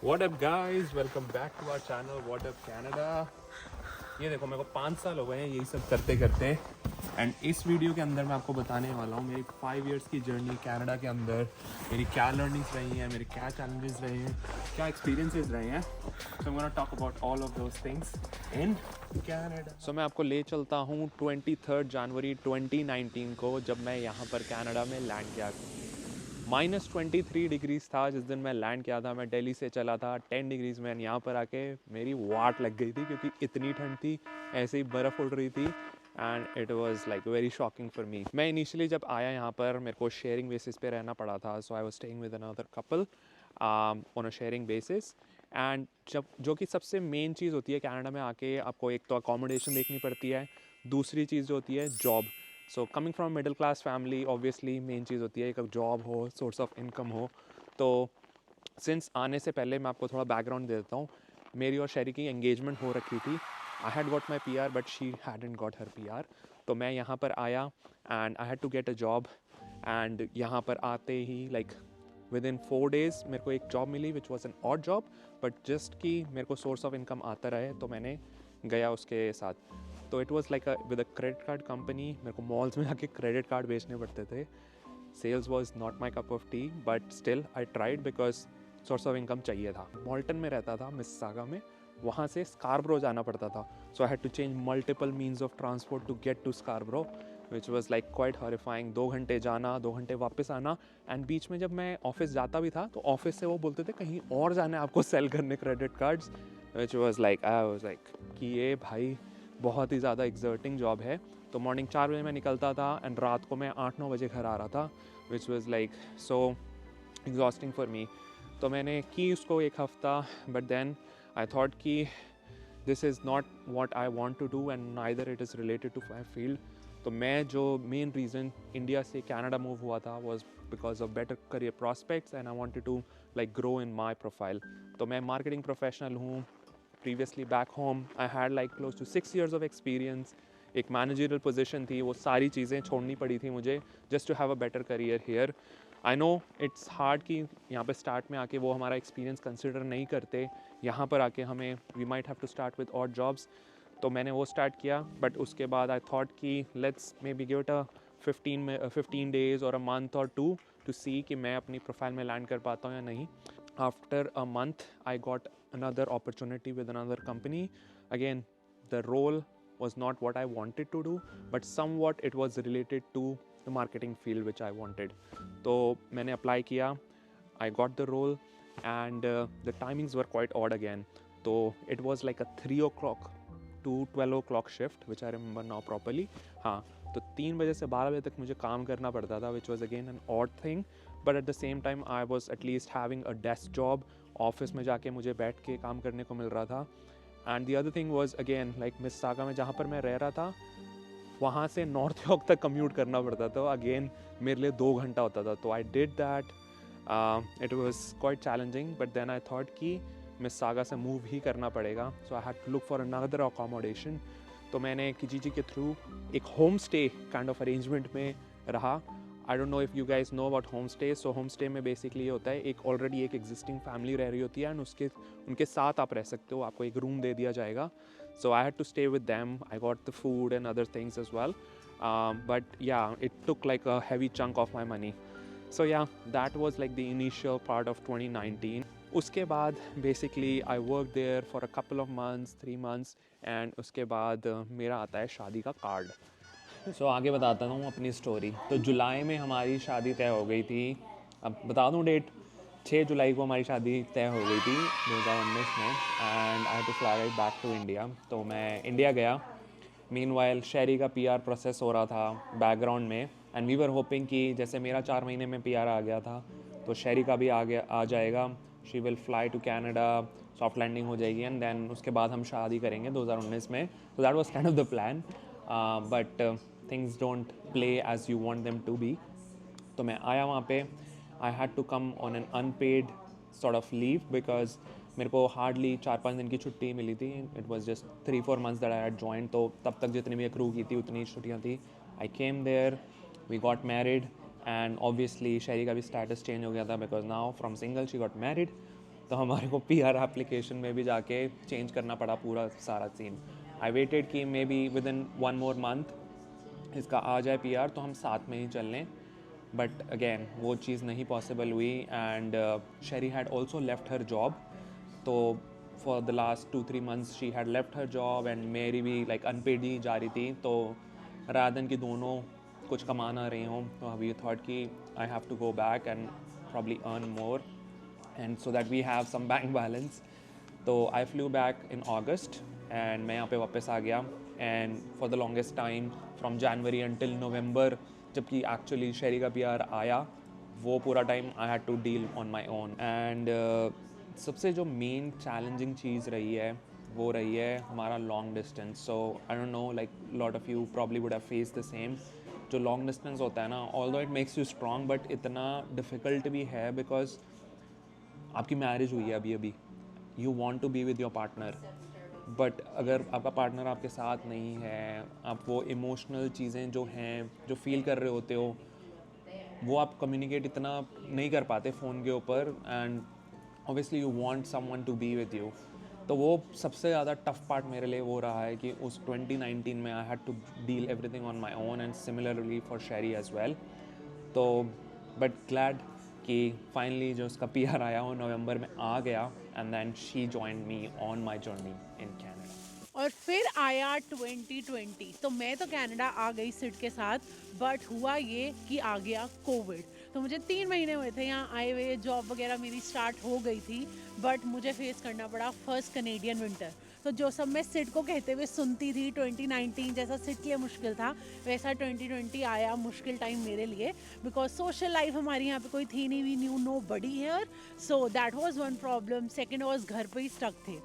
What up guys, welcome back to our channel What Up Canada। ये देखो मेरे को 5 साल हो गए हैं यही सब करते करते एंड इस वीडियो के अंदर मैं आपको बताने वाला हूँ मेरी 5 इयर्स की जर्नी कनाडा के अंदर मेरी क्या लर्निंग्स रही हैं, मेरे क्या चैलेंजेस रहे हैं, क्या एक्सपीरियंसेस रहे हैं। So I gonna talk about all of those things in Canada. So मैं आपको ले चलता हूँ 23 जनवरी 2019 को, जब मैं यहाँ पर कनाडा में लैंड किया। -23 डिग्रीज था जिस दिन मैं लैंड किया था। मैं दिल्ली से चला था 10 डिग्रीज में, यहाँ पर आके मेरी वाट लग गई थी क्योंकि इतनी ठंड थी, ऐसे ही बर्फ़ उड़ रही थी and it was like very shocking for me. मैं इनिशियली जब आया यहाँ पर मेरे को शेयरिंग बेसिस पे रहना पड़ा था। So I was staying with another couple on a sharing basis. And जब जो कि सबसे मेन चीज़ होती है कनाडा में आके, आपको एक तो अकोमोडेशन देखनी पड़ती है, दूसरी चीज़ जो होती है job. So coming from middle class family, obviously main चीज़ होती है एक जॉब हो, सोर्स ऑफ इनकम हो। तो सिंस आने से पहले मैं आपको थोड़ा बैकग्राउंड दे देता हूँ। मेरी और शेरी की एंगेजमेंट हो रखी थी। I had got my PR but she hadn't got her PR। तो मैं यहाँ पर आया and I had to get a job. And यहाँ पर आते ही लाइक विद इन 4 days मेरे को एक जॉब मिली which was an odd job, but just कि मेरे को सोर्स ऑफ इनकम आता रहे तो मैंने गया उसके साथ। तो it was like with a credit card company. मेरे को मॉल्स में जाके क्रेडिट कार्ड बेचने पड़ते थे। Sales was not my cup of tea but still I tried because source of income चाहिए था। मॉल्टन में रहता था, मिसिसागा में, वहाँ से स्कारब्रो जाना पड़ता था। So I had to change multiple means of transport to get to Scarborough which was like quite horrifying. 2 घंटे जाना, 2 घंटे वापस आना। एंड बीच में जब मैं ऑफिस जाता भी था तो ऑफिस से वो बोलते थे कहीं और जाना है आपको सेल करने credit cards, which was like I was like कि ये भाई बहुत ही ज़्यादा एक्सर्टिंग जॉब है। तो मॉर्निंग 4 बजे मैं निकलता था एंड रात को मैं 8-9 बजे घर आ रहा था, which was like so exhausting for me. तो मैंने की उसको 1 हफ्ता, बट देन आई थॉट कि this is not what I want to do and neither it is related to my field. तो मैं जो मेन रीज़न इंडिया से कनाडा मूव हुआ था was because of better career prospects and I wanted to like grow in my profile. तो मैं marketing professional हूँ। Previously back home I had like close to 6 years of experience. एक managerial position थी, वो सारी चीज़ें छोड़नी पड़ी थी मुझे just to have a better career here. I know it's hard कि यहाँ पे स्टार्ट में आके वो हमारा एक्सपीरियंस कंसिडर नहीं करते। यहाँ पर आके हमें we might have to start with odd jobs. तो मैंने वो स्टार्ट किया, बट उसके बाद आई थॉट कि let's maybe give it a 15 days और अ मंथ और 2 टू सी कि मैं अपनी प्रोफाइल में लैंड कर पाता हूँ या नहीं। After a month I got another opportunity with another company. Again, the role was not what I wanted to do, but somewhat it was related to the marketing field which I wanted. तो मैंने apply किया, I got the role and the timings were quite odd again. तो it was like a 3 o'clock to 12 o'clock shift which I remember now properly. हाँ, तो 3 बजे से 12 बजे तक मुझे काम करना पड़ता था, which was again an odd thing, but at the same time I was at least having a desk job. Office में जाके मुझे बैठ के काम करने को मिल रहा था। And the other thing was again like Mississauga में जहाँ पर मैं रह रहा था वहाँ से नॉर्थ यॉर्क तक कम्यूट करना पड़ता था। अगेन मेरे लिए 2 घंटा होता था। तो I did that, it was quite challenging, but then I thought कि मिसिसागा से मूव ही करना पड़ेगा। So I had to look for another accommodation. तो मैंने किजीजी के थ्रू एक home stay kind of arrangement में रहा। I don't know if you guys know about home stay. So home stay में बेसिकली ये होता है एक ऑलरेडी एक एग्जिस्टिंग फैमिली रह रही होती है एंड उनके साथ आप रह सकते हो, आपको एक रूम दे दिया जाएगा। So I had to stay with them, I got the food and other things as well, but yeah it took like a heavy chunk of my money. So yeah that was like the initial part of 2019। उसके बाद basically I work there for a couple of months, 3 months, and उसके बाद मेरा आता है शादी का card. सो आगे बताता हूँ अपनी स्टोरी। तो जुलाई में हमारी शादी तय हो गई थी। अब बता दूँ डेट, 6 जुलाई को हमारी शादी तय हो गई थी 2019 में and I had to fly right back to India. तो मैं इंडिया गया। मीनवाइल शेरी का PR प्रोसेस हो रहा था बैकग्राउंड में एंड वी वर होपिंग कि जैसे मेरा 4 महीने में PR आ गया था तो शेरी का भी आ जाएगा। She will fly to Canada, soft landing हो जाएगी एंड देन उसके बाद हम शादी करेंगे 2019 में। तो that was kind of the plan, but things don't play as you want them to be. तो मैं आया वहाँ पे, I had to come on an unpaid sort of leave because मेरे को हार्डली 4-5 दिन की छुट्टी मिली थी। It was just 3-4 months that I had join. तो तब तक जितनी भी क्रू की थी उतनी छुट्टियाँ थी। I came there, we got married and obviously Sherry का भी स्टेटस चेंज हो गया था because now from single she got married. तो हमारे को PR एप्लीकेशन में भी जाके चेंज करना पड़ा पूरा सारा सीन. आई वेटेड कि may be with in 1 more month इसका आ जाए PR तो हम साथ में ही चल लें. बट अगेन वो चीज़ नहीं पॉसिबल हुई. And Sherry had also left her job. तो for the last 2-3 months she had left her job and मेरी भी लाइक अनपेड ही जा रही थी. तो रादन की दोनों कुछ कमा ना रही हूँ, तो वी थॉट कि I have to go back and probably earn more and so that we have some bank balance. तो I flew back in August and मैं यहाँ पे वापस आ गया. And for the longest time from January until November, जबकि actually Sherry का PR आया, वो पूरा time I had to deal on my own. And सबसे जो मेन चैलेंजिंग चीज़ रही है वो रही है हमारा long distance. So I don't know, like lot of you probably would have faced the same. जो लॉन्ग डिस्टेंस होता है ना, although it makes you strong, but इतना डिफ़िकल्ट भी है बिकॉज आपकी मैरिज हुई है अभी, you want to be with your partner. But अगर आपका पार्टनर आपके साथ नहीं है, आप वो इमोशनल चीज़ें जो हैं, जो फील कर रहे होते हो, वो आप कम्युनिकेट इतना नहीं कर पाते फ़ोन के ऊपर. And obviously you want someone to be with you. तो वो सबसे ज़्यादा टफ पार्ट मेरे लिए वो रहा है कि उस 2019 में I had to deal everything on my own and similarly for Sherry as well. तो बट ग्लैड कि फाइनली जो उसका PR आया वो नवंबर में आ गया and then she joined me on my journey in Canada. और फिर आया 2020. तो मैं तो कनाडा आ गई सिड के साथ, बट हुआ ये कि आ गया कोविड. तो मुझे 3 महीने हुए थे यहाँ आए हुए, जॉब वगैरह मेरी स्टार्ट हो गई थी, बट मुझे फेस करना पड़ा फर्स्ट कैनेडियन विंटर. तो जो सब मैं सिड को कहते हुए सुनती थी, 2019 जैसा सिड के लिए मुश्किल था, वैसा 2020 आया मुश्किल टाइम मेरे लिए. बिकॉज सोशल लाइफ हमारी यहाँ पे कोई थी नहीं, we knew nobody here. So that was one problem. Second was घर पे ही स्टक थे.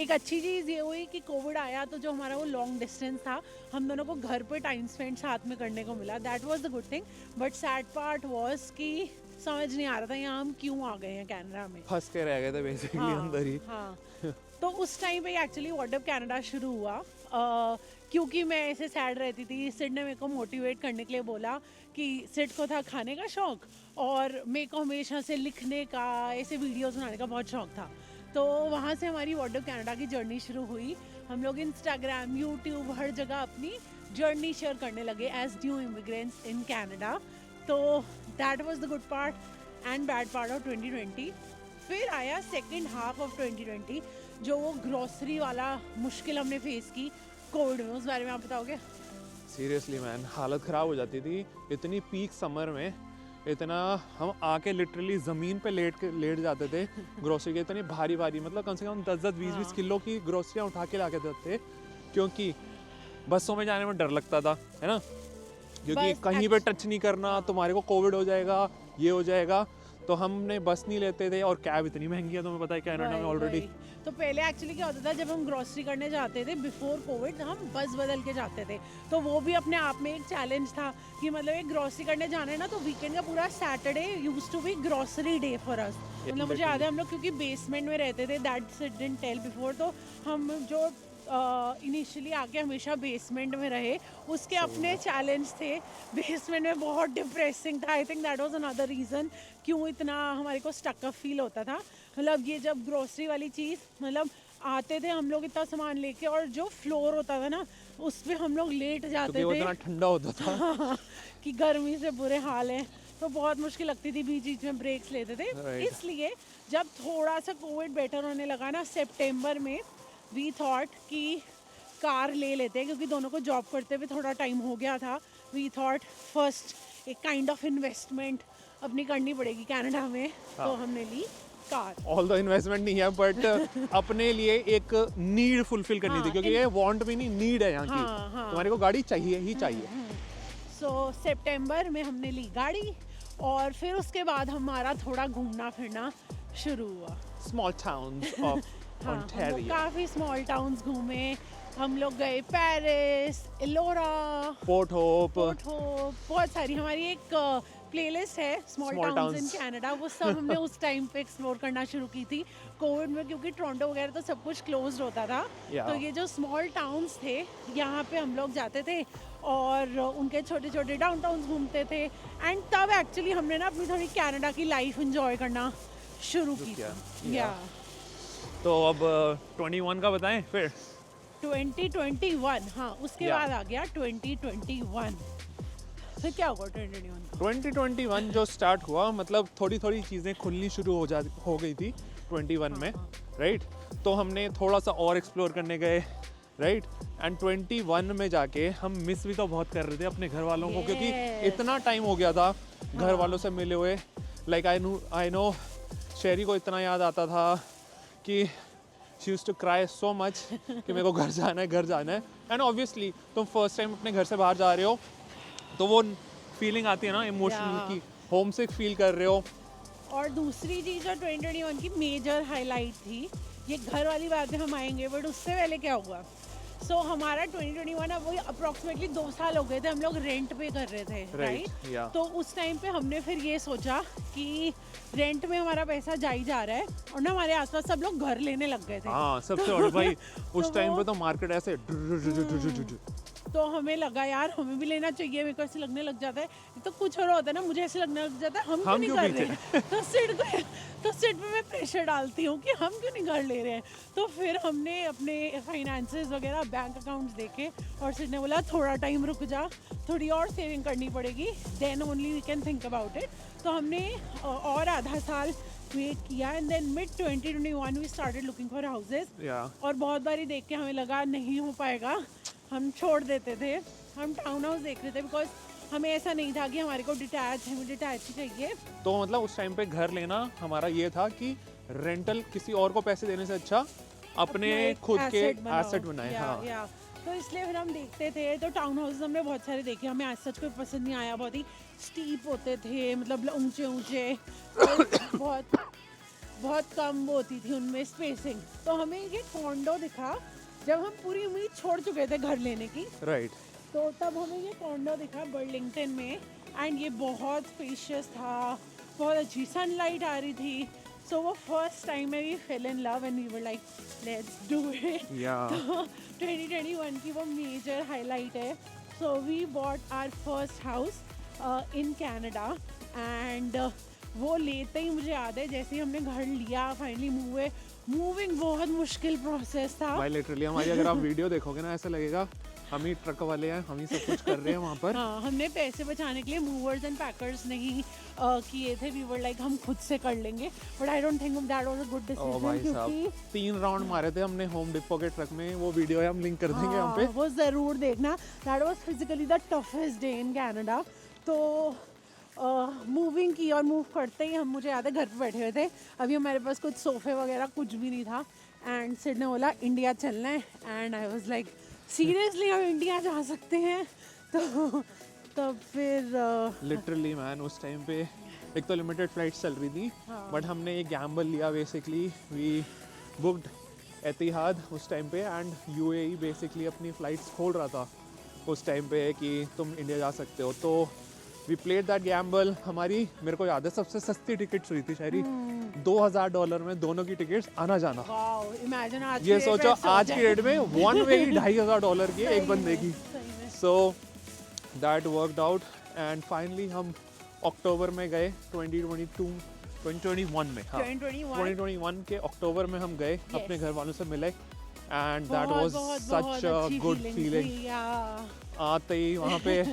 एक अच्छी चीज़ ये हुई कि कोविड आया तो जो हमारा वो लॉन्ग डिस्टेंस था, हम दोनों को घर पे टाइम स्पेंड साथ में करने को मिला. That was the good thing. But sad part was कि समझ नहीं आ रहा था यहाँ हम क्यों आ गए हैं कनाडा में. फंस के रह गए थे बेसिकली अंदर ही. हाँ. तो उस टाइम पे एक्चुअली व्हाट अप कनाडा शुरू हुआ, क्योंकि मैं ऐसे सैड रहती थी. सिड ने मेरे को मोटिवेट करने के लिए बोला कि सिड को था खाने का शौक और मेरे को हमेशा से लिखने का, ऐसे वीडियोस बनाने का बहुत शौक था. तो वहाँ से हमारी व्हाट अप कनाडा की जर्नी शुरू हुई. हम लोग इंस्टाग्राम, यूट्यूब, हर जगह अपनी जर्नी शेयर करने लगे as new immigrants in Canada. तो that was the good part and bad part of 2020. फिर आया सेकेंड हाफ ऑफ 2020, जो वो ग्रोसरी वाला मुश्किल हमने फेस की कोविड में. उस बारे में आप बताओगे? सीरियसली मैन, हालत ख़राब हो जाती थी. इतनी पीक समर में इतना हम आके लिटरली ज़मीन पे लेट जाते थे ग्रोसरी के. इतनी भारी मतलब कम से कम 10-10, 20-20 किलो की ग्रोसरियाँ उठा के लाके देते, क्योंकि बसों में जाने में डर लगता था, है ना, क्योंकि कहीं पे टच नहीं करना, तुम्हारे को कोविड हो जाएगा, ये हो जाएगा. तो हमने बस नहीं लेते थे, और कैब इतनी महंगी है, तुम्हें पता है कनाडा में ऑलरेडी. तो पहले एक्चुअली क्या होता था, जब हम ग्रोसरी करने जाते थे बिफोर कोविड, हम बस बदल के जाते थे. तो वो भी अपने आप में एक चैलेंज था कि मतलब एक ग्रोसरी करने जाना है ना, तो वीकेंड का पूरा Saturday used to be grocery day for us. मतलब मुझे याद है हम लोग क्योंकि बेसमेंट में रहते थे, दैट डिडंट टेल बिफोर. तो हम जो इनिशियली आके हमेशा बेसमेंट में रहे, उसके अपने चैलेंज थे. बेसमेंट में बहुत डिप्रेसिंग था. I think that was another reason क्यों इतना हमारे को स्टक अप फील होता था. मतलब ये जब ग्रोसरी वाली चीज़, मतलब आते थे हम लोग इतना सामान लेके, और जो फ्लोर होता था ना उस पर हम लोग लेट जाते थे, इतना ठंडा होता था कि गर्मी से बुरे हाल हैं. तो बहुत मुश्किल लगती थी, बीच में ब्रेक्स लेते थे. इसलिए जब थोड़ा सा कोविड बेटर होने लगा ना, सितंबर में वी थॉट कि कार ले लेते हैं, क्योंकि दोनों को जॉब करते हुए थोड़ा टाइम हो गया था. वी थॉट फर्स्ट एक काइंड ऑफ इन्वेस्टमेंट अपनी करनी पड़ेगी कनाडा में. तो हमने ली कार. ऑल द इन्वेस्टमेंट नहीं है, बट अपने लिए एक नीड फुलफिल करनी थी, क्योंकि ये वांट भी नहीं, नीड है यहाँ की. तुम्हारे को गाड़ी चाहिए ही चाहिए. सो सितंबर में हमने ली गाड़ी, और फिर उसके बाद हमारा थोड़ा घूमना फिरना शुरू हुआ. Small towns of Ontario. काफ़ी स्मॉल टाउन्स घूमे. हम लोग गए पेरिस, एलोरा, पोर्ट होप, बहुत सारी. हमारी एक प्लेलिस्ट है स्मॉल टाउन्स इन कनाडा, वो सब हमने उस टाइम पे एक्सप्लोर करना शुरू की थी कोविड में, क्योंकि टोरंटो वगैरह तो सब कुछ क्लोज्ड होता था. तो ये जो स्मॉल टाउन्स थे, यहाँ पे हम लोग जाते थे और उनके छोटे छोटे डाउन टाउन्स घूमते थे. एंड तब एक्चुअली हमने ना अपनी थोड़ी कनाडा की लाइफ इंजॉय करना शुरू की किया, थी। या तो अब 21 का बताएं फिर। 2021, हाँ उसके Yeah. बाद आ गया 2021। फिर क्या हुआ 2021 का? 2021 जो स्टार्ट हुआ, मतलब थोड़ी थोड़ी चीज़ें खुलनी शुरू हो गई थी 21 में, हाँ। राइट। तो हमने थोड़ा सा और एक्सप्लोर करने गए, राइट। एंड 21 में जाके हम मिस भी तो बहुत कर रहे थे अपने घर वालों को, क्योंकि Yes. इतना टाइम हो गया था घर हाँ। वालों से मिले हुए। लाइक आई नो शेरी को इतना याद आता था कि she used to cry so much कि मेरे को घर जाना है। एंड ऑब्वियसली तुम फर्स्ट टाइम अपने घर से बाहर जा रहे हो, तो वो फीलिंग आती है ना इमोशनल Yeah. की, होम सिक फील कर रहे हो। और दूसरी चीज़ जो 2021 की मेजर हाईलाइट थी, ये घर वाली बातें हम आएंगे, बट उससे पहले क्या हुआ। सो हमारा 2021, अब वही अप्रॉक्सीमेटली 2 साल हो गए थे हम लोग रेंट पे कर रहे थे, Right, राइट। yeah. तो उस टाइम पे हमने फिर ये सोचा कि रेंट में हमारा पैसा जा ही जा रहा है, और ना हमारे आसपास सब लोग घर लेने लग गए थे। हाँ सबसे, और भाई उस तो टाइम वो- पे तो मार्केट ऐसे तो हमें लगा यार हमें भी लेना चाहिए। मेरे को ऐसे लगने लग जाता है, ये तो कुछ और होता है ना, मुझे ऐसे लगने लग जाता है हम क्यों नहीं क्यों कर पीछे? रहे हैं। तो सिड पे मैं प्रेशर डालती हूँ कि हम क्यों नहीं घर ले रहे हैं। तो फिर हमने अपने फाइनेंसेस वगैरह बैंक अकाउंट्स देखे, और सिड ने बोला थोड़ा टाइम रुक जा, थोड़ी और सेविंग करनी पड़ेगी, then only we can think about it. तो हमने और आधा साल वेट किया, and then mid 2021 we started looking for houses. या और बहुत बारी देख के हमें लगा नहीं हो पाएगा, हम छोड़ देते थे। हम टाउन हाउस देख रहे थे, बिकॉज हमें ऐसा नहीं था कि हमारे को डिटैच है, मुझे डिटैच ही चाहिए। तो मतलब उस टाइम पे घर लेना हमारा ये था कि रेंटल किसी और को पैसे देने से अच्छा अपने एक खुद के asset बनाओ। एसेट बनाए। या, हाँ या। तो इसलिए फिर हम देखते थे, तो टाउन हाउस हमने बहुत सारे देखे, हमें आज सच कोई पसंद नहीं आया। बहुत ही स्टीप होते थे, मतलब ऊंचे ऊंचे, बहुत बहुत कम वो होती थी उनमें स्पेसिंग। तो हमें ये कॉन्डो दिखा जब हम पूरी उम्मीद छोड़ चुके थे घर लेने की। राइट। तो तब हमें ये कॉन्डो दिखा बर्लिंगटन में, एंड ये बहुत स्पेशियस था, बहुत अच्छी सनलाइट आ रही थी। सो वो फर्स्ट टाइम में we fell in love and we were like let's do it. Yeah 2021 की वो मेजर हाईलाइट है। So we bought our first house in Canada, and वो लेते ही मुझे याद है जैसे ही हमने घर लिया, फाइनली मूविंग बहुत मुश्किल प्रोसेस था। भाई लिटरली हमारी अगर आप वीडियो देखोगे ना, ऐसा लगेगा हम ही ट्रक वाले हैं, हम ही सब कुछ कर रहे हैं वहाँ पर। हाँ, हमने पैसे बचाने के लिए मूवर्स एंड पैकर्स नहीं किए थे। वी वर लाइक हम खुद से कर लेंगे, but I don't think that was a good oh भाई डिसीजन, साहब, क्योंकि 3 राउंड मारे थे हमने होम डिपो के ट्रक में, वो वीडियो है हम लिंक कर देंगे यहाँ पे। वो ज़रूर देखना। That was physically the toughest day in Canada. तो मूविंग की, और मूव करते ही हम, मुझे याद है घर पे बैठे हुए थे, अभी हमारे पास कुछ सोफे वगैरह कुछ भी नहीं था, एंड सिड ने बोला इंडिया चलना है, and I was like seriously हम इंडिया जा सकते हैं। तो तब फिर लिटरली मैन उस टाइम पे एक तो लिमिटेड फ्लाइट्स चल रही थी, हाँ। बट हमने ये गैम्बल लिया बेसिकली। वी बुक्ड एतिहाद उस टाइम पे, एंड यूएई बेसिकली अपनी फ्लाइट्स खोल रहा था उस टाइम पे कि तुम इंडिया जा सकते हो। तो वी प्लेड दैट गैम्बल। हमारी, मेरे को याद है, सबसे सस्ती टिकट्स हुई थी शायरी $2000 में दोनों की टिकट्स आना जाना। वाओ, इमेजिन आज ये की सोचो rate आज की ऐसे डेट में वन वे ही $2500 की एक बंदे की। सही में। So that worked out, and finally हम अक्टूबर में गए 2021 में। हाँ 2021 के अक्टूबर में हम गए, अपने घर वालों से मिले, and that was such a good feeling. आते ही वहाँ पे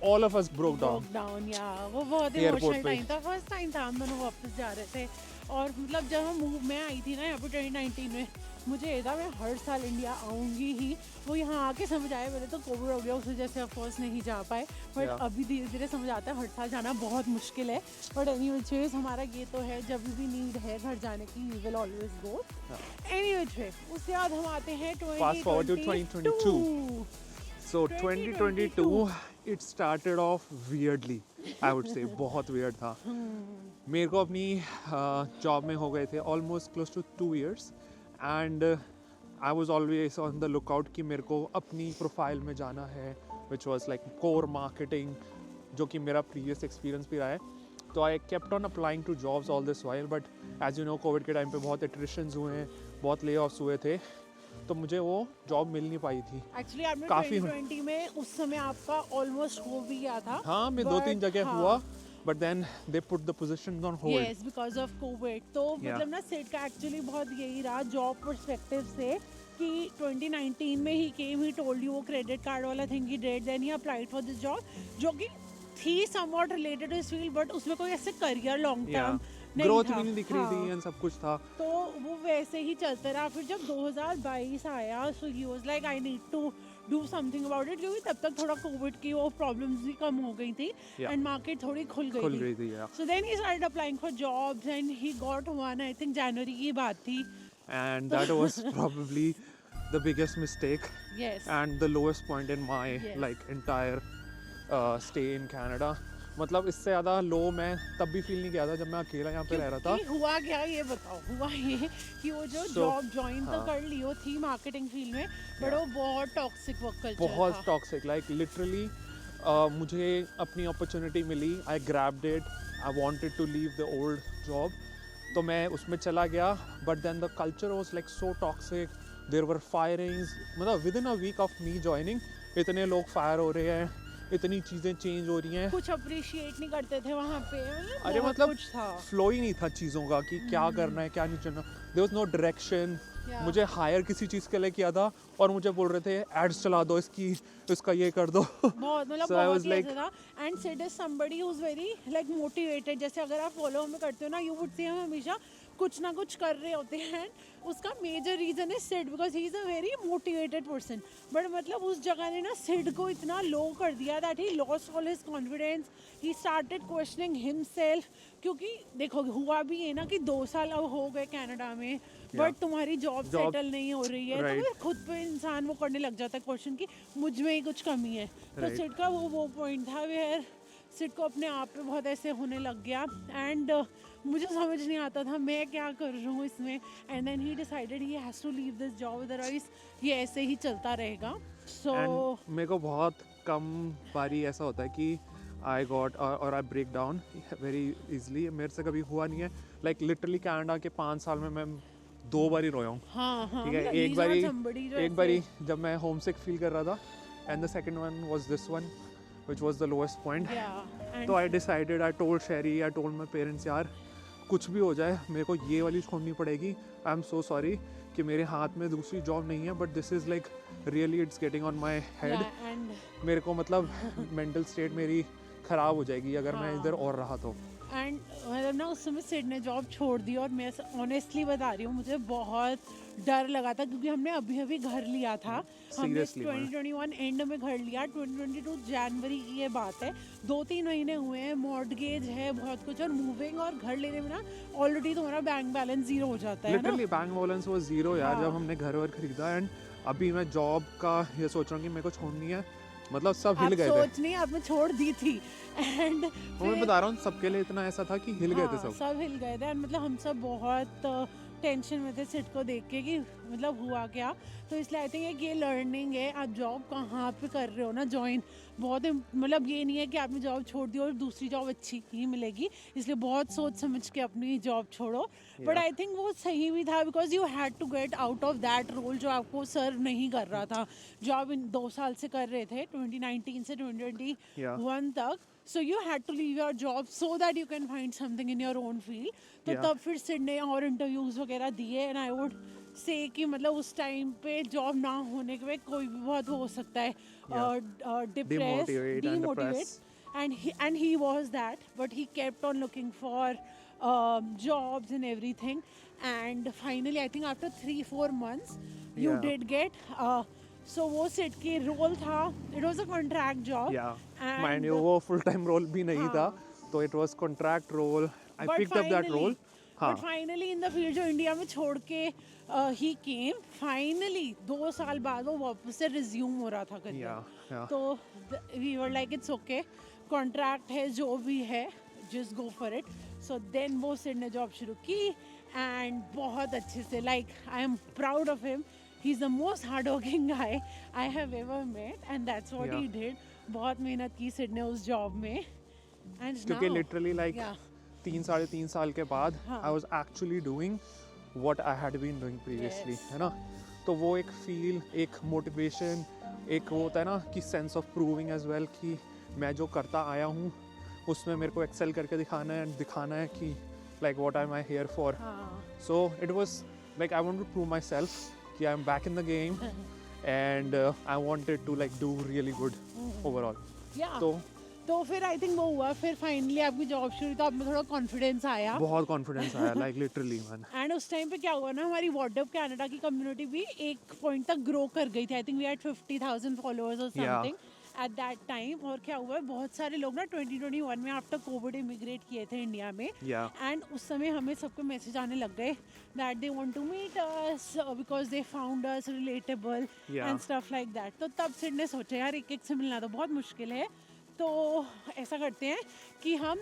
all of us broke down. या वो बहुत Airport इमोशनल पे। टाइम था। फर्स्ट टाइम था हम दोनों वापस जा रहे थे, और मतलब जब हम मैं आई थी ना यहाँ पे 2019 में, मुझे ये था मैं हर साल इंडिया आऊँगी ही। वो यहाँ आके समझ आया, पहले तो कोविड हो गया, उस वजह से ऑफकोर्स नहीं जा पाए, बट Yeah. अभी धीरे धीरे समझ आता है हर साल जाना बहुत मुश्किल है। बट एनी वे हमारा ये तो है, जब भी नीड है घर जाने की we will always go. Anyway उसके बाद हम आते हैं Fast forward to 2022. So 2022 it started off weirdly, I would say. बहुत weird था। मेरे को अपनी जॉब में हो गए थे almost close to 2 years, and I was always on the lookout कि मेरे को अपनी प्रोफाइल में जाना है, which was like core marketing, जो कि मेरा previous experience भी रहा है। तो I kept on applying to jobs all this while, but as you know Covid के टाइम पे बहुत attritions हुए हैं, बहुत layoffs हुए थे, तो मुझे वो जॉब मिल नहीं पाई थी। एक्चुअली आपने काफी 2020 में उस समय आपका ऑलमोस्ट हो भी गया था। हाँ, मैं 2-3 But जगह हाँ, हुआ। but then they put the positions on hold. Yes, because of COVID. तो मतलब ना सिड का एक्चुअली बहुत यही रहा जॉब पर्सपेक्टिव से कि 2019 में ही केम ही टोल्ड यू वो क्रेडिट कार्ड वाला thing he did, then he applied for this job जो कि थी somewhat related to his field, but उसमें कोई ऐसे करियर लॉन्ग टर्म नहीं ग्रोथ था। भी नहीं दिख रही थी एंड सब कुछ था। तो वो वैसे ही चलता रहा। फिर जब 2022 आया so he was like I need to do something about it, क्योंकि तब तक थोड़ा कोविड की वो प्रॉब्लम्स भी कम हो गई थी एंड मार्केट थोड़ी खुल गई थी। So then he started applying for jobs and he got one, I think जनवरी की बात थी। And that was probably the biggest mistake Yes. and the lowest point in my like entire stay in Canada. मतलब इससे ज़्यादा लो मैं तब भी फील नहीं किया था जब मैं अकेला यहाँ पे रह रहा था। हुआ क्या ये बताओ। हुआ ये कि वो जो जॉब ज्वाइन तो कर ली, वो थी मार्केटिंग फील्ड में, बट वो बहुत टॉक्सिक वर्क कल्चर था। बहुत टॉक्सिक, लाइक लिटरली मुझे अपनी अपॉर्चुनिटी मिली, I grabbed it, I wanted to leave the old job, तो मैं उसमें चला गया, but then the culture was like so toxic, there were firings, मतलब within a week of me joining इतने लोग फायर हो रहे हैं, इतनी चीज़ें चेंज हो रही हैं, कुछ अप्रिशिएट नहीं करते थे वहाँ पे। अरे मतलब कुछ था, फ्लो ही नहीं था चीज़ों का कि क्या करना है क्या नहीं करना, देयर वाज नो डायरेक्शन। मुझे हायर किसी चीज़ के लिए किया था और मुझे बोल रहे थे एड्स चला दो इसकी, इसका ये कर दो। बहुत मतलब So I बहुत was ही like- ऐसा था। And Sid is somebody who is very like motivated, जैसे अगर आप फॉलो हमें करते हो ना, यू वुड सी हम हमेशा कुछ ना कुछ कर रहे होते हैं। उसका मेजर रीजन है Sid, because he is a very motivated person, but मतलब उस जगह ने ना सिड को इतना लो कर दिया that he lost all his confidence, he started questioning himself. क्योंकि देखो हुआ भी है ना कि 2 साल अब हो गए कनाडा में, बट तुम्हारी जॉब सेटल नहीं हो रही है, तो फिर खुद पे इंसान वो करने लग जाता है क्वेश्चन कि मुझ में ही कुछ कमी है। तो सिड का वो पॉइंट था वेयर सिड को अपने आप पे बहुत ऐसे होने लग गया, एंड मुझे समझ नहीं आता था मैं क्या कर रहा हूँ इसमें, and then he decided he has to leave this job, otherwise ये ऐसे ही चलता रहेगा। सो मेरे को बहुत कम बारी ऐसा होता है कि आई गॉट और I break down very easily, मेरे से कभी हुआ नहीं है। लाइक लिटरली कनाडा के 5 साल में मैं 2 बार ही रोया हूँ। हाँ हाँ, ठीक है, मतलब एक बारी जब मैं होम सिक फील कर रहा था, and the second one was this one which was the lowest point. तो I decided, I told Sheri, I told my parents, यार कुछ भी हो जाए मेरे को ये वाली छोड़नी पड़ेगी, आई एम सो सॉरी कि मेरे हाथ में दूसरी जॉब नहीं है, but this is like really it's getting on my head. मेरे को मतलब मेंटल स्टेट मेरी ख़राब हो जाएगी अगर मैं इधर और रहा तो। एंड मतलब ना उस समय सिड ने जॉब छोड़ दी, और मैं ऑनेस्टली बता रही हूँ मुझे बहुत डर लगा था, क्योंकि हमने अभी अभी घर लिया था। हमने 2021 एंड में घर लिया, 2022 जनवरी की ये बात है, 2-3 महीने हुए हैं, मॉर्टगेज है बहुत कुछ, और मूविंग और घर लेने में ना ऑलरेडी तुम्हारा बैंक बैलेंस जीरो हो जाता है। लिटरली बैंक बैलेंस वो जीरो यार, जब हमने घर वर खरीदा। एंड अभी मैं जॉब का ये सोच रहा हूँ कि मेरे को छोड़नी है, मतलब सब हिल गए थे। सोच नहीं, आपने छोड़ दी थी। एंड मैं बता रहा हूँ सबके लिए इतना ऐसा था कि हिल गए थे सब हिल गए थे। मतलब हम सब बहुत टेंशन में थे सिड को देख के कि मतलब हुआ क्या। तो इसलिए आई थिंक ये लर्निंग है, आप जॉब कहाँ पे कर रहे हो ना ज्वाइन, बहुत मतलब ये नहीं है कि आपने जॉब छोड़ दी और दूसरी जॉब अच्छी ही मिलेगी, इसलिए बहुत सोच समझ के अपनी जॉब छोड़ो। बट आई थिंक वो सही भी था, because you had to get out of that role जो आपको सर्व नहीं कर रहा था, जो आप इन 2 साल से कर रहे थे, 2019 से 2021 तक। So you had to leave your job so that you can find something in your own field. तो तब फिर सिड ने और इंटरव्यूज वगैरह दिए, एंड आई वुड से कि मतलब उस टाइम पे जॉब ना होने के कोई भी बहुत हो सकता है, depress, demotivate, and he was that, but he kept on looking for jobs and everything, and finally I think after 3-4 months you did get so वो सिड की रोल था, it was a contract job, mind you वो full time role भी नहीं था, तो it was contract role, I picked up that role. But finally in the field जो India में छोड़ के ही केम, फाइनली 2 साल बाद वो वापस से रिज्यूम हो रहा था करियर। तो we were like it's okay, contract है जो भी है, just go for it. So then वो सिड ने जॉब शुरू की, एंड बहुत अच्छे से, like I am proud of him, he's the most hardworking guy I have ever met, and that's what he did. बहुत मेहनत की सिड ने उस जॉब में, and क्योंकि लिटरली लाइक 3-3.5 साल के बाद I was actually doing what I had been doing previously, है ना। तो वो एक फील, एक मोटिवेशन, एक वो होता है ना कि sense of proving as well कि मैं जो करता आया हूँ उसमें मेरे को एक्सेल करके दिखाना है कि like what I am I hear for. हाँ. So it was like I wanted to prove myself कि I'm back in the game and I wanted to like do really good overall. Yeah. तो फिर I think वो हुआ, फिर finally आपकी job शुरू हुई तो आप में थोड़ा कॉन्फिडेंस आया. बहुत कॉन्फिडेंस आया like literally man. एंड उस टाइम पे क्या हुआ ना, हमारी व्हाट्सएप कनाडा की कम्युनिटी भी एक पॉइंट तक ग्रो कर गई थी. I think we had 50,000 followers और समथिंग एट दैट टाइम. और क्या हुआ, बहुत सारे लोग ना 2021 में आफ्टर कोविड इमिग्रेट किए थे इंडिया में. एंड उस समय हमें सबको मैसेज आने लग गए that they want to meet us because they found us relatable and stuff like that. तो तब सिड ने सोचा यार एक से मिलना तो बहुत मुश्किल है, तो ऐसा करते हैं कि हम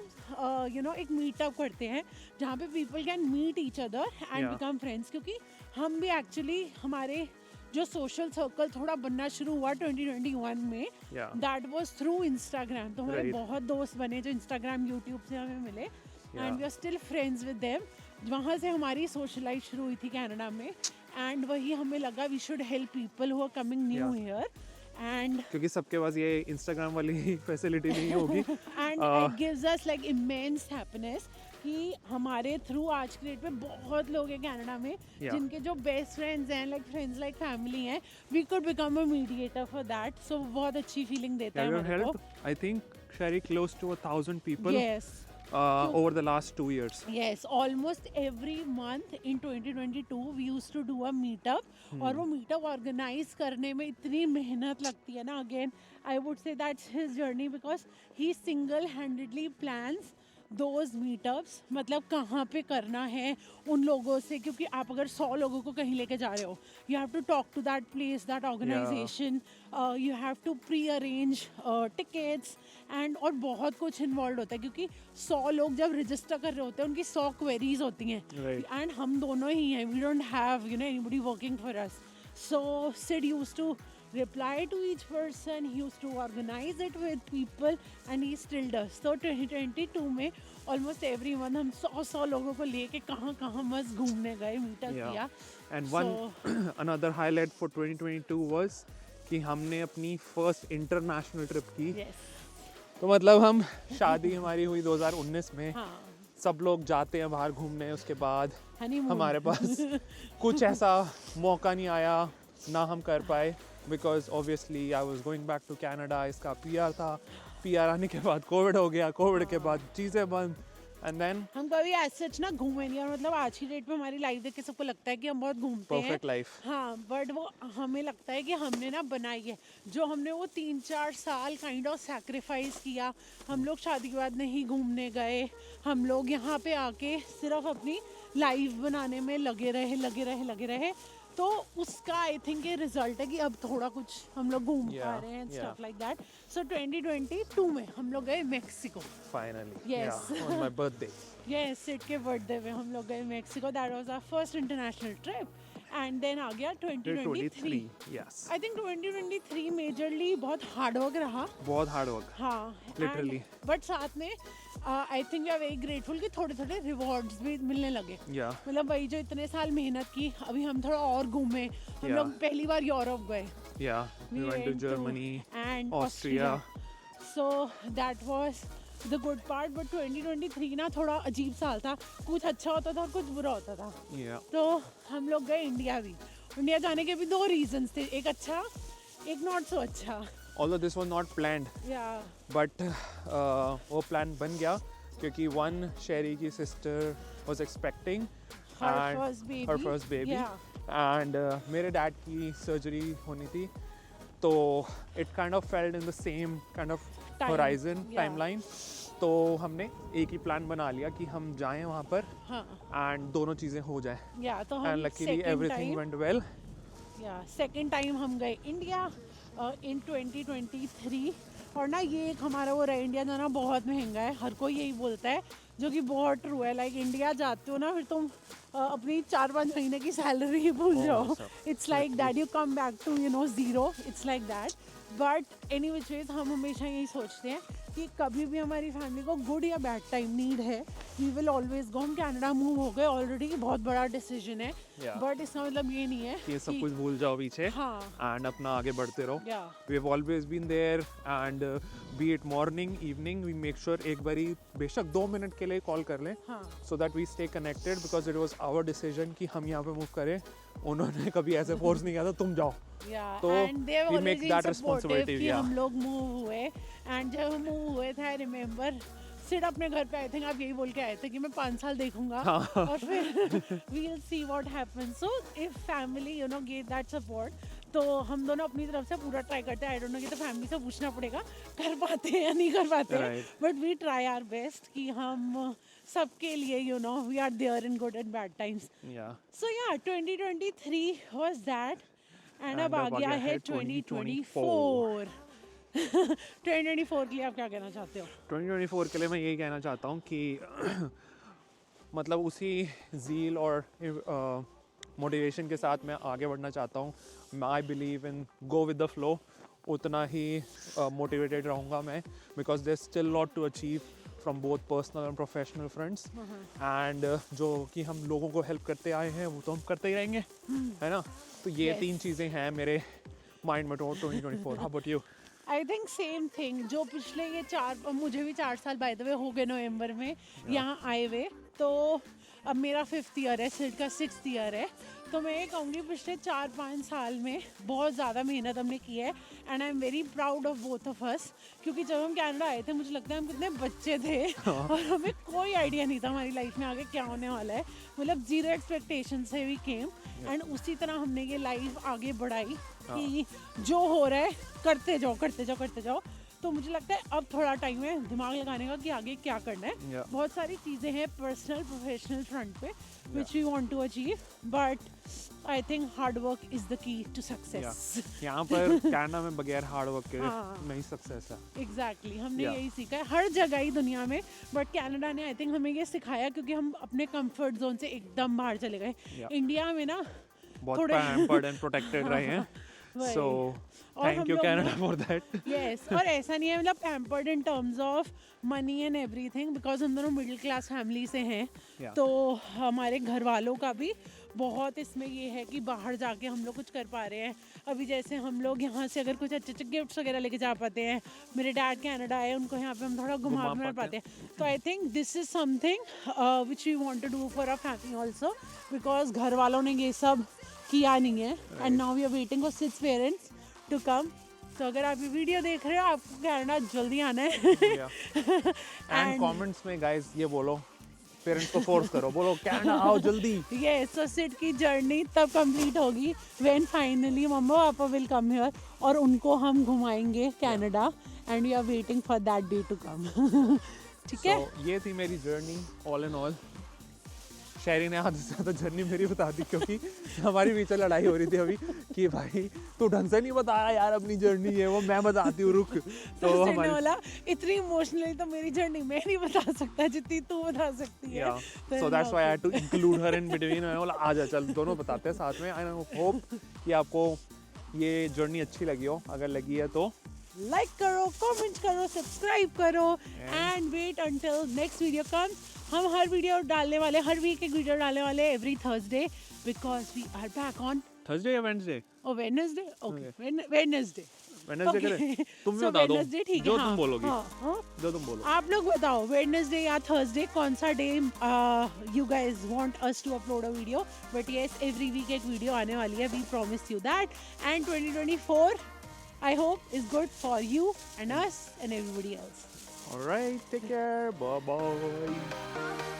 एक मीटअप करते हैं जहाँ पे people can meet each other and become friends. क्योंकि हम भी एक्चुअली हमारे जो सोशल सर्कल थोड़ा बनना शुरू हुआ 2021 में, दैट वाज थ्रू इंस्टाग्राम. तो हमारे बहुत दोस्त बने जो इंस्टाग्राम यूट्यूब से हमें मिले and we are still friends with them. वहाँ से हमारी सोशल लाइफ शुरू हुई थी कनाडा में. एंड वही हमें लगा we should help people who are coming new here. And क्योंकि सबके पास ये इंस्टाग्राम वाली फैसिलिटी नहीं होगी. And it gives us like immense happiness कि हमारे थ्रू आज के डेट पे बहुत लोग हैं कनाडा में जिनके जो बेस्ट फ्रेंड्स हैं, लाइक फ्रेंड्स लाइक फैमिली हैं. We could become a mediator for that. सो बहुत अच्छी फीलिंग देता है हमारे को. I think Sherry close to 1,000 people over the last 2 years. Yes, almost every month in 2022 we used to do a meetup. और वो meetup organize करने में इतनी मेहनत लगती है ना. Again, I would say that's his journey because he single-handedly plans those meetups. मतलब कहाँ पे करना है उन लोगों से, क्योंकि आप अगर 100 लोगों को कहीं लेके जा रहे हो, you have to talk to that place, that organization, you have to pre-arrange tickets and और बहुत कुछ इन्वॉल्व होता है. क्योंकि 100 लोग जब रजिस्टर कर रहे होते हैं उनकी 100 क्वेरीज होती हैं एंड हम दोनों ही हैं. We don't have anybody working for us. So Sid used to reply to each person, he used to organize it with people and he still does. So 2022 में almost every month हम 100 लोगों को लेके कहाँ मस्त घूमने गए, मीटअप किया. And one another highlight for 2022 was कि हमने अपनी first international trip की. तो मतलब हम शादी हमारी हुई 2019 में. सब लोग जाते हैं बाहर घूमने, उसके बाद हमारे पास कुछ ऐसा मौका नहीं आया ना हम कर पाए because obviously I was going back to Canada. इसका PR था, PR आने के बाद कोविड हो गया, कोविड के बाद चीज़ें बंद. And then हम कभी ऐसे सच ना घूमे नहीं. और मतलब आज की डेट पे हमारी लाइफ देख के सबको लगता है कि हम बहुत घूमते हैं, perfect life. हाँ, बट वो हमें लगता है कि हमने ना बनाई है जो हमने वो 3-4 साल काइंड ऑफ सैक्रिफाइस किया. हम लोग शादी के बाद नहीं घूमने गए, हम लोग यहाँ पे आके सिर्फ अपनी लाइफ बनाने में लगे रहे. तो उसका आई थिंक ये रिजल्ट है कि अब थोड़ा कुछ हम लोग घूम पा रहे हैं, स्टफ लाइक दैट. सो 2022 में हम लोग गए Mexico. Finally on my birthday. Yes, Sid के बर्थडे में हम लोग गए Mexico. That was our first international trip. And then आ गया 2023. Yes. आई थिंक 2023 मेजरली बहुत हार्ड वर्क रहा. बहुत हार्ड वर्क. हाँ, लिटरली. बट साथ में I think we are very grateful कि थोड़े रिवॉर्ड्स भी मिलने लगे. मतलब वही जो इतने साल मेहनत की, अभी हम थोड़ा और घूमे. हम लोग पहली बार यूरोप गए. We went to Germany and Austria. So that was the good part. But 2023 ना थोड़ा अजीब साल था. कुछ अच्छा होता था और कुछ बुरा होता था. तो हम लोग गए इंडिया भी. इंडिया जाने के भी 2 रीजंस थे, एक अच्छा एक नॉट सो अच्छा. Although this was not planned, but वो प्लान बन गया क्योंकि one शेरी की sister was expecting her first baby and मेरे dad की surgery होनी थी. तो it kind of fell in the same kind of horizon timeline. तो हमने एक ही प्लान बना लिया कि हम जाएं वहाँ पर and दोनों चीज़ें हो जाए. And luckily everything went well. Second time हम गए इंडिया इन 2023. और ना ये एक हमारा वो रहा, इंडिया जाना बहुत महंगा है. हर कोई यही बोलता है, जो कि बहुत ट्रू है. लाइक इंडिया जाते हो ना, फिर तुम अपनी 4-5 महीने की सैलरी ही भूल जाओ. It's like that you come back to zero. It's like that. But any which ways हम हमेशा यही सोचते हैं कि कभी भी हमारी फैमिली को गुड या बैड टाइम नीड है, वी विल ऑलवेज गो। हम कनाडा मूव हो गए ऑलरेडी, बहुत बड़ा डिसीजन है, Yeah. बट इसका मतलब ये नहीं है ये सब कुछ भूल जाओ पीछे हाँ एंड अपना आगे बढ़ते रहो. या We have always been there and be it morning, evening, we make sure एक बारी बेशक 2 मिनट के लिए कॉल कर लें हाँ so that we stay connected because it was our decision कि हम यहाँ पे मूव करें. उन्होंने कभी ऐसे फोर्स नहीं किया था तुम जाओ. Yeah, तो and they were we always make been that supportive responsibility, कि yeah. हम लोग मूव हुए, एंड जब हम मूव हुए थे आई रिमेम्बर सिर्फ अपने घर पे आए थे, आप यही बोल के आए थे कि मैं 5 साल देखूंगा और फिर we'll see what happens. So if family you know gave that support, तो हम दोनों अपनी तरफ से पूरा ट्राई करते हैं. आई डोंट नो कि तो फैमिली से पूछना पड़ेगा कर पाते हैं या नहीं कर पाते हैं, Right. But we try our best कि हम सबके लिए you know we are there in good and bad times. Yeah. So yeah, 2023 was that, and अब आ गया है 2024. 2024 के लिए आप क्या कहना चाहते हो? 2024 के लिए मैं यही कहना चाहता हूँ कि मतलब उसी ज़ील और मोटिवेशन के साथ मैं आगे बढ़ना चाहता हूँ. I believe in go with the flow. उतना ही मोटिवेटेड रहूँगा मैं because there still lot to achieve from both personal and professional fronts. And जो कि हम लोगों को हेल्प करते आए हैं वो तो हम करते ही रहेंगे, है ना. तो ये Yes. 3 चीज़ें हैं मेरे माइंड में. 2024. How about you? I think same thing. जो पिछले ये 4 मुझे भी 4 साल बाय द वे हो गए नवंबर में यहाँ आए हुए, तो अब मेरा 5th ईयर है, सिड का 6th ईयर है. तो मैं ये कहूँगी पिछले 4-5 साल में बहुत ज़्यादा मेहनत हमने की है, and I am very proud of both of us. क्योंकि जब हम कनाडा आए थे मुझे लगता है हम कितने बच्चे थे और हमें कोई आइडिया नहीं था हमारी लाइफ में आगे क्या होने वाला है. मतलब 0 एक्सपेक्टेशन से वी केम, एंड उसी तरह हमने ये लाइफ आगे बढ़ाई कि जो हो रहा है करते जाओ करते जाओ करते जाओ. तो मुझे लगता है अब थोड़ा टाइम है दिमाग लगाने का कि आगे क्या करना है. Yeah. बहुत सारी चीज़ें हैं पर्सनल प्रोफेशनल फ्रंट पे which we want to achieve, but I think hard work is the key to success. यहाँ पर कनाडा में बगैर हार्ड वर्क के हाँ. नहीं सक्सेस है. एग्जैक्टली हमने Yeah. यही सीखा है हर जगह ही दुनिया में, बट कनाडा ने आई थिंक हमें ये सिखाया क्योंकि हम अपने कंफर्ट जोन से एकदम बाहर चले गए. Yeah. इंडिया में ना बहुत थोड़े- पैम्पर्ड एंड प्रोटेक्टेड रहे हैं. वही. सो और थैंक हम यू लोग कनाडा ना- फॉर दैट. यस और ऐसा नहीं है मतलब pampered in terms of money and everything, because हम दोनों मिडिल क्लास फैमिली से हैं. Yeah. तो हमारे घर वालों का भी बहुत इसमें ये है कि बाहर जाके हम लोग कुछ कर पा रहे हैं. अभी जैसे हम लोग यहाँ से अगर कुछ अच्छे अच्छे गिफ्ट्स वगैरह लेके जा पाते हैं, मेरे डैड कनाडा आए उनको यहाँ पे हम थोड़ा घुमा घुमा पाते हैं. तो I think this is something which we want to do for our family also, because घर वालों ने ये सब किया नहीं है, and now we are waiting for Sid's parents to come. तो अगर आप ये वीडियो देख रहे हो आपको कनाडा जल्दी आना है. एंड कमेंट्स में गाइस ये बोलो, पेरेंट्स को फोर्स करो, बोलो कनाडा आओ जल्दी. यस सो सिड की जर्नी तब कंप्लीट होगी व्हेन फाइनली मम्मा पापा विल कम हियर और उनको हम घुमाएंगे Canada, and we are waiting for that day to come. ठीक है. So, ये थी मेरी जर्नी ऑल इन ऑल. शहरी ने आधे से ज़्यादा जर्नी मेरी बता दी क्योंकि हमारी बीच में लड़ाई हो रही थी अभी कि भाई तू ढंग से नहीं बताया यार अपनी जर्नी है वो मैं बताती हूँ रुक. तो तो हमारी वाला इतनी इमोशनली तो मेरी जर्नी मैं नहीं बता सकता जितनी तू बता सकती है. yeah. So that's why I had to include her in between. मैंने बोला आजा चल दोनों बताते हैं साथ में. I hope कि आपको ये जर्नी अच्छी लगी हो. अगर लगी है तो लाइक करो, कमेंट करो, सब्सक्राइब करो, and wait until next video comes. हम हर वीडियो डालने वाले, हर वीक एक वीडियो डालने वाले every Thursday, because we are back on Thursday या Wednesday. Wednesday. Okay Wednesday. Wednesday करें. तुम भी बता दो जो तुम बोलोगी. जो तुम बोलो. आप लोग बताओ वेडनेसडे या थर्सडे कौन सा day you guys want us to upload a video. But yes every week एक वीडियो आने वाली है, we promise you that. And 2024 I hope is good for you and us and everybody else. All right, take care. Bye bye.